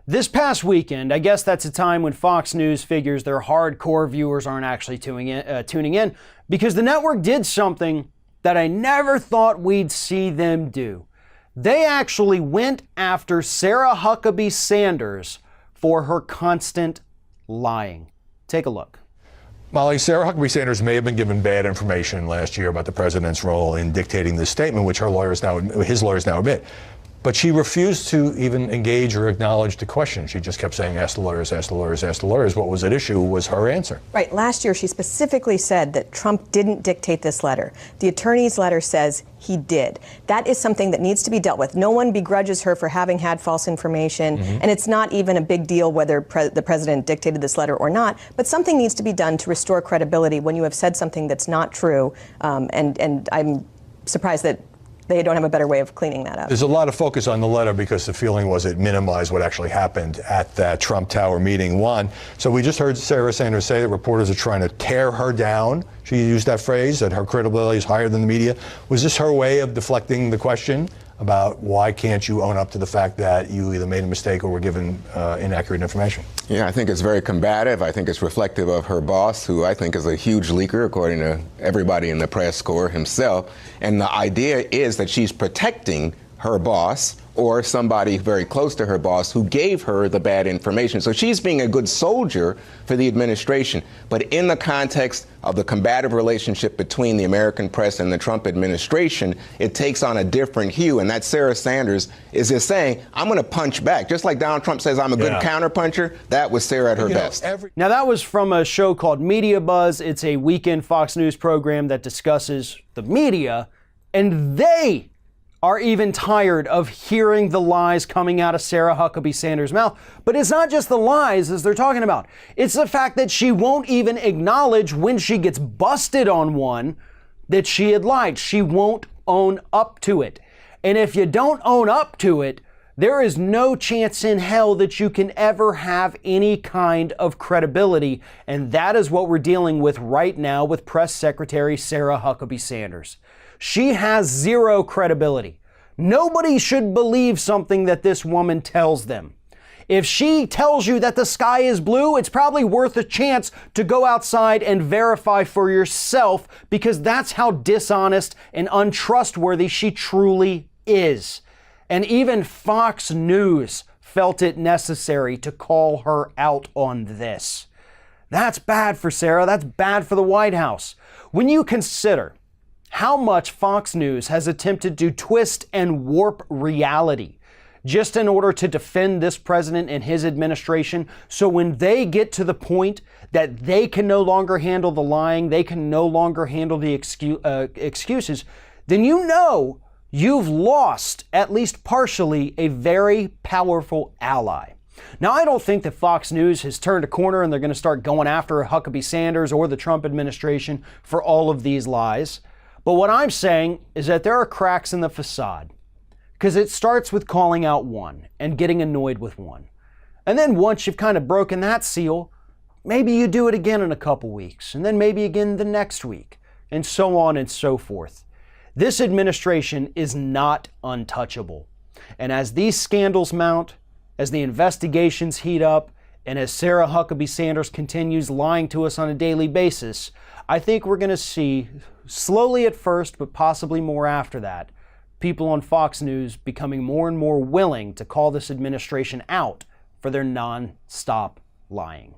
This past weekend, I guess that's a time when Fox News figures their hardcore viewers aren't actually tuning in because the network did something that I never thought we'd see them do. They actually went after Sarah Huckabee Sanders for her constant lying. Take a look. Molly, Sarah Huckabee Sanders may have been given bad information last year about the president's role in dictating this statement, which his lawyers now admit. But she refused to even engage or acknowledge the question. She just kept saying, ask the lawyers, ask the lawyers, ask the lawyers. What was at issue was her answer. Right. Last year, she specifically said that Trump didn't dictate this letter. The attorney's letter says he did. That is something that needs to be dealt with. No one begrudges her for having had false information, and it's not even a big deal whether the president dictated this letter or not, but something needs to be done to restore credibility when you have said something that's not true, and I'm surprised that they don't have a better way of cleaning that up. There's a lot of focus on the letter because the feeling was it minimized what actually happened at that Trump Tower meeting. So we just heard Sarah Sanders say that reporters are trying to tear her down. She used that phrase, that her credibility is higher than the media. Was this her way of deflecting the question about why can't you own up to the fact that you either made a mistake or were given inaccurate information? Yeah, I think it's very combative. I think it's reflective of her boss, who I think is a huge leaker, according to everybody in the press corps himself. And the idea is that she's protecting her boss or somebody very close to her boss who gave her the bad information. So she's being a good soldier for the administration. But in the context of the combative relationship between the American press and the Trump administration, it takes on a different hue. And that Sarah Sanders is just saying, I'm going to punch back. Just like Donald Trump says I'm a good counterpuncher, that was Sarah at her best. Now, that was from a show called Media Buzz. It's a weekend Fox News program that discusses the media, and they are even tired of hearing the lies coming out of Sarah Huckabee Sanders' mouth. But it's not just the lies as they're talking about. It's the fact that she won't even acknowledge when she gets busted on one that she had lied. She won't own up to it. And if you don't own up to it, there is no chance in hell that you can ever have any kind of credibility. And that is what we're dealing with right now with Press Secretary Sarah Huckabee Sanders. She has zero credibility. Nobody should believe something that this woman tells them. If she tells you that the sky is blue, it's probably worth a chance to go outside and verify for yourself, because that's how dishonest and untrustworthy she truly is. And even Fox News felt it necessary to call her out on this. That's bad for Sarah. That's bad for the White House. When you consider how much Fox News has attempted to twist and warp reality just in order to defend this president and his administration, so when they get to the point that they can no longer handle the lying, they can no longer handle the excuses, then you know you've lost, at least partially, a very powerful ally. Now, I don't think that Fox News has turned a corner and they're going to start going after Huckabee Sanders or the Trump administration for all of these lies. But what I'm saying is that there are cracks in the facade, because it starts with calling out one and getting annoyed with one. And then once you've kind of broken that seal, maybe you do it again in a couple weeks, and then maybe again the next week, and so on and so forth. This administration is not untouchable. And as these scandals mount, as the investigations heat up, and as Sarah Huckabee Sanders continues lying to us on a daily basis, I think we're going to see, slowly at first, but possibly more after that, people on Fox News becoming more and more willing to call this administration out for their non-stop lying.